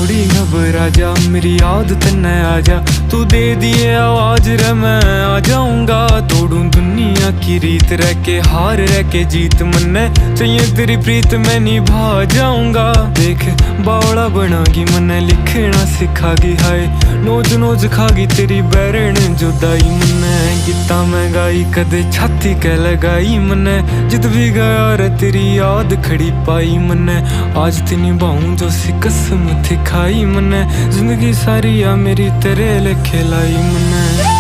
थोड़ी घबरा जा, मेरी याद तन्ने आ जा। तू दे दिए आवाज रे मैं आ जाऊंगा, तोड़ू दुनिया की रीत, रह के हार रह के जीत, मन्ने चाहिए तेरी प्रीत मैं निभा जाऊंगा। देख बावड़ा बनागी मन्ने लिखना सिखागी, हाय नोज नोज खागी तेरी बैरण जुदाई। मन्ने गीता मैं गाई कदे छाती कह लगाई, मन्ने जित भी गया रे तेरी याद खड़ी पाई। मन्ने आज ते निभाऊं जो सी कसम थी खाई, मन्ने जिंदगी सारी आ मेरी तेरे लेखे लाई। मन्ने